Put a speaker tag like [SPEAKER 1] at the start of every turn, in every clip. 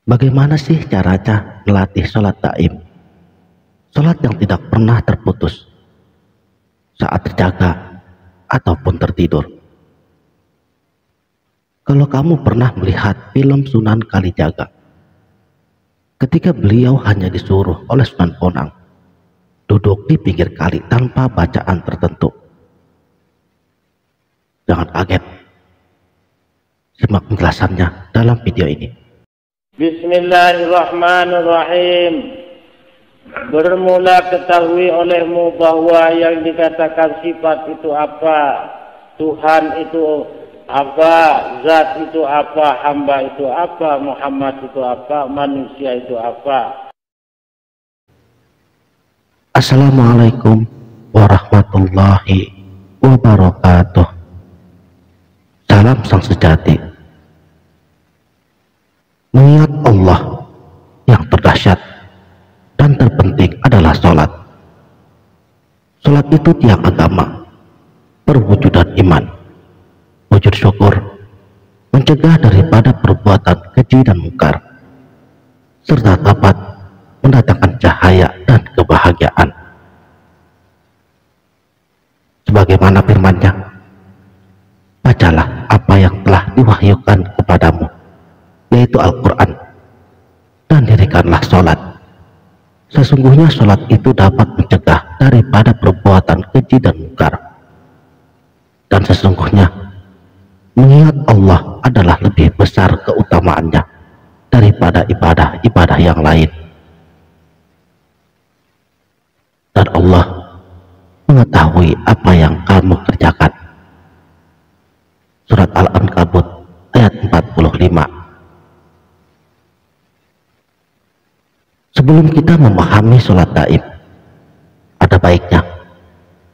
[SPEAKER 1] Bagaimana sih caranya melatih sholat daim? Sholat yang tidak pernah terputus saat terjaga ataupun tertidur. Kalau kamu pernah melihat film Sunan Kalijaga, ketika beliau hanya disuruh oleh Sunan Bonang duduk di pinggir kali tanpa bacaan tertentu. Jangan kaget, simak penjelasannya dalam video ini.
[SPEAKER 2] Bismillahirrahmanirrahim. Bermula ketahui olehmu bahwa yang dikatakan sifat itu apa, Tuhan itu apa, zat itu apa, hamba itu apa, Muhammad itu apa, manusia itu apa.
[SPEAKER 1] Assalamualaikum warahmatullahi wabarakatuh. Salam sang sejati. Mengingat Allah yang terdahsyat dan terpenting adalah sholat. Sholat itu tiang agama, perwujudan iman, wujud syukur, mencegah daripada perbuatan keji dan mungkar, serta dapat mendatangkan cahaya dan kebahagiaan. Sebagaimana firman-Nya, bacalah apa yang telah diwahyukan kepadamu, yaitu Al-Quran, dan dirikanlah sholat. Sesungguhnya sholat itu dapat mencegah daripada perbuatan keji dan mungkar. Dan sesungguhnya mengingat Allah adalah lebih besar keutamaannya daripada ibadah-ibadah yang lain. Dan Allah mengetahui apa yang kamu kerjakan. Surat Al-Ankabut ayat 45. Sebelum kita memahami sholat daim, ada baiknya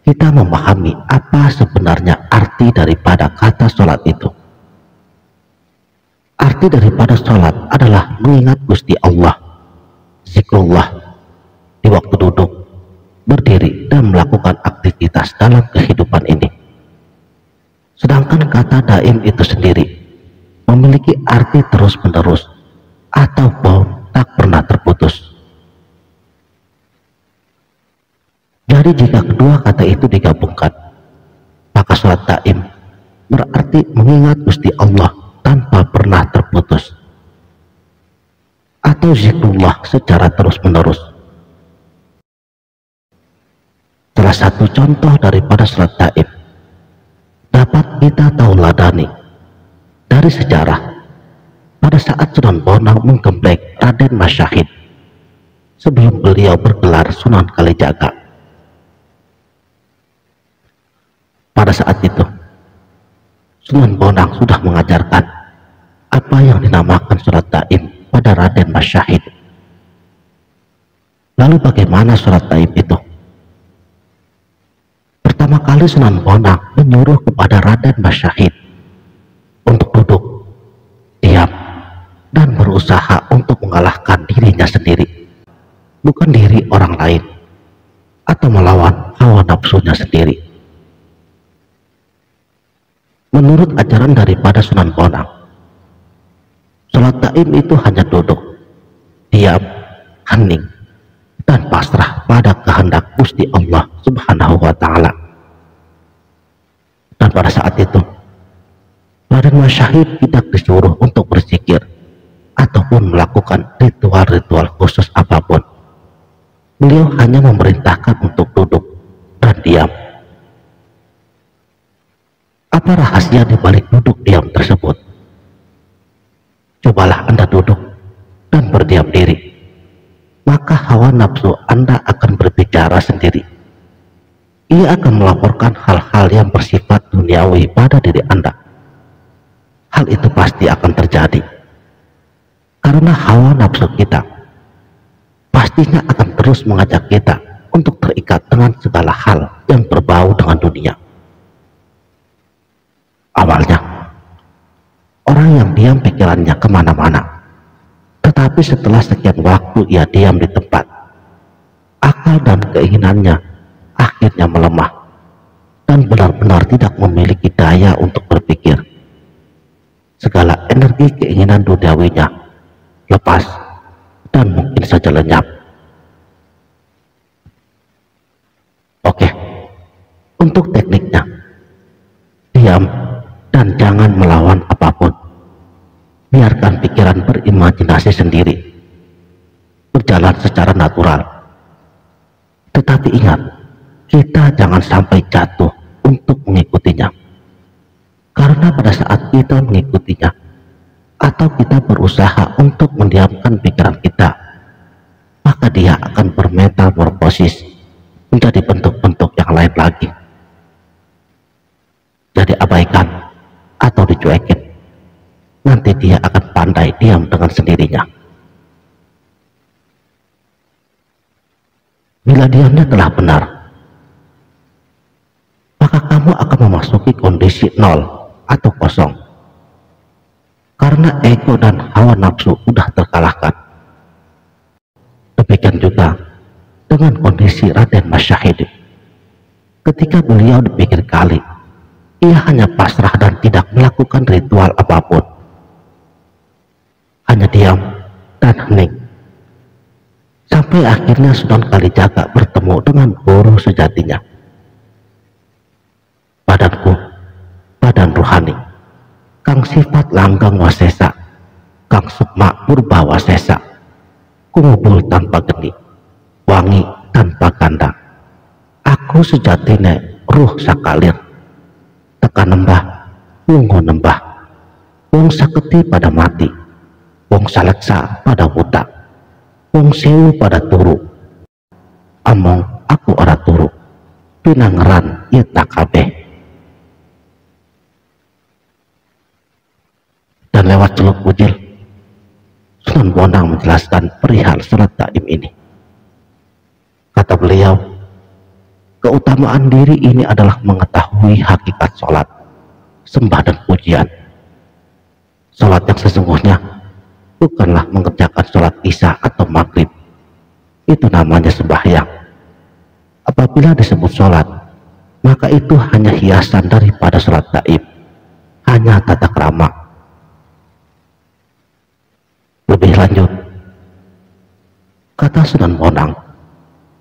[SPEAKER 1] kita memahami apa sebenarnya arti daripada kata sholat itu. Arti daripada sholat adalah mengingat Gusti Allah, zikrullah di waktu duduk, berdiri, dan melakukan aktivitas dalam kehidupan ini. Sedangkan kata daim itu sendiri memiliki arti terus-menerus ataupun tak pernah terputus. Jadi jika kedua kata itu digabungkan, maka sholat daim berarti mengingat Gusti Allah tanpa pernah terputus, atau zikrullah secara terus-menerus. Salah satu contoh daripada sholat daim dapat kita tauladani dari sejarah pada saat Sunan Bonang menggembleng Raden Mas Syahid sebelum beliau bergelar Sunan Kalijaga. Pada saat itu Sunan Bonang sudah mengajarkan apa yang dinamakan sholat daim pada Raden Mas Syahid. Lalu bagaimana sholat daim itu? Pertama kali Sunan Bonang menyuruh kepada Raden Mas Syahid untuk duduk, diam, dan berusaha untuk mengalahkan dirinya sendiri, bukan diri orang lain, atau melawan hawa nafsunya sendiri. Menurut ajaran daripada Sunan Bonang, sholat daim itu hanya duduk, diam, hening, dan pasrah pada kehendak Gusti Allah Subhanahu wa Ta'ala. Dan pada saat itu Raden Mas Syahid tidak disuruh untuk berzikir ataupun melakukan ritual-ritual khusus apapun. Beliau hanya memerintahkan untuk duduk dan diam. Apa rahasia di balik duduk diam tersebut? Cobalah Anda duduk dan berdiam diri, maka hawa nafsu Anda akan berbicara sendiri. Ia akan melaporkan hal-hal yang bersifat duniawi pada diri Anda. Hal itu pasti akan terjadi karena hawa nafsu kita pastinya akan terus mengajak kita untuk terikat dengan segala hal yang berbau dengan dunia. Awalnya orang yang diam pikirannya kemana-mana, tetapi setelah sekian waktu ia diam di tempat, akal dan keinginannya akhirnya melemah dan benar-benar tidak memiliki daya untuk berpikir. Segala energi keinginan duniawinya lepas, dan mungkin saja lenyap. Oke, untuk tekniknya, diam dan jangan melawan apapun. Biarkan pikiran berimajinasi sendiri, berjalan secara natural. Tetapi ingat, kita jangan sampai jatuh untuk mengikutinya. Karena pada saat kita mengikutinya, atau kita berusaha untuk mendiamkan pikiran kita, maka dia akan bermetamorfosis menjadi bentuk-bentuk yang lain lagi. Jadi abaikan atau dicuekin, nanti dia akan pandai diam dengan sendirinya. Bila diamnya telah benar, maka kamu akan memasuki kondisi nol atau kosong. Karena ego dan hawa nafsu sudah terkalahkan. Demikian juga dengan kondisi Raden Mas Syahid. Ketika beliau di pinggir kali, ia hanya pasrah dan tidak melakukan ritual apapun. Hanya diam dan hening. Sampai akhirnya Sunan Kalijaga bertemu dengan guru sejatinya. Badanku, badan rohani, kang sifat langgang wasesa, kang sukma purba wasesa, kumubul tanpa geni, wangi tanpa ganda. Aku sejatine ruh sakalir, tekan nembah, wungo nembah, wong saketi pada mati, wong saleksa pada buta, wong sewu pada turu, among aku ora turu, pinangeran yeta kabeh. Dan lewat Celuk Bujil, Sunan Bonang menjelaskan perihal salat taim ini. Kata beliau, keutamaan diri ini adalah mengetahui hakikat sholat, sembah dan pujian. Sholat yang sesungguhnya bukanlah mengerjakan sholat isya atau maghrib. Itu namanya sembahyang. Apabila disebut sholat, maka itu hanya hiasan daripada sholat taib, hanya tata krama. Lebih lanjut, kata Sunan Bonang,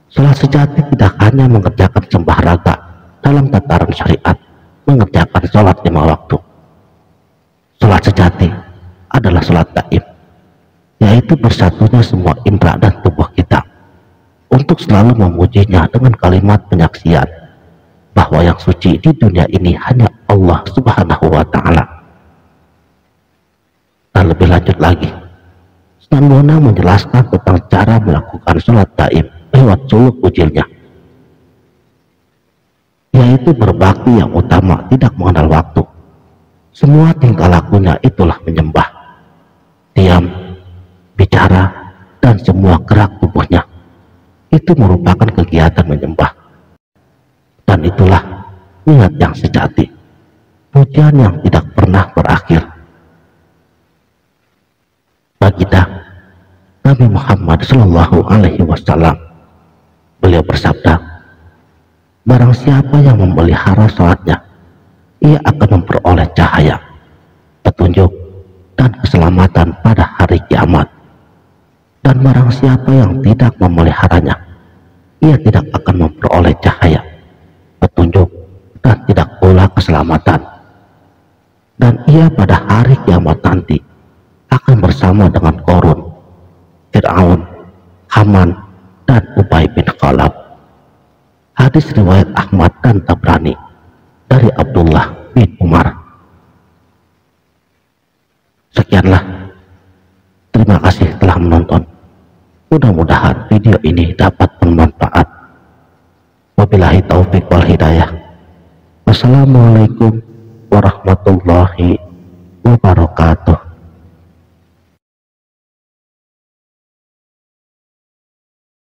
[SPEAKER 1] sholat sejati tidak hanya mengerjakan sembah raga dalam tataran syariat, mengerjakan sholat 5 waktu. Sholat sejati adalah sholat taib, yaitu bersatunya semua indera dan tubuh kita untuk selalu memujinya dengan kalimat penyaksian bahwa yang suci di dunia ini hanya Allah Subhanahu wa Ta'ala. Dan lebih lanjut lagi, Sunan Bonang menjelaskan tentang cara melakukan sholat taib lewat Celuk Bujilnya, yaitu berbakti yang utama tidak mengenal waktu. Semua tingkah lakunya itulah menyembah, diam, bicara, dan semua gerak tubuhnya itu merupakan kegiatan menyembah. Dan itulah niat yang sejati, pujian yang tidak pernah berakhir. Baginda Nabi Muhammad Shallallahu Alaihi Wasallam, beliau bersabda, barang siapa yang memelihara sholatnya, ia akan memperoleh cahaya, petunjuk, dan keselamatan pada hari kiamat. Dan barang siapa yang tidak memeliharanya, ia tidak akan memperoleh cahaya, petunjuk, dan tidak pula keselamatan. Dan ia pada hari kiamat nanti akan bersama dengan Qarun, Fir'aun, Haman, dan Ubay bin Khalaf. Hadis riwayat Ahmad dan Tabrani dari Abdullah bin Umar. Sekianlah, terima kasih telah menonton. Mudah-mudahan video ini dapat bermanfaat. Wabillahi taufiq wal hidayah. Wassalamualaikum warahmatullahi wabarakatuh.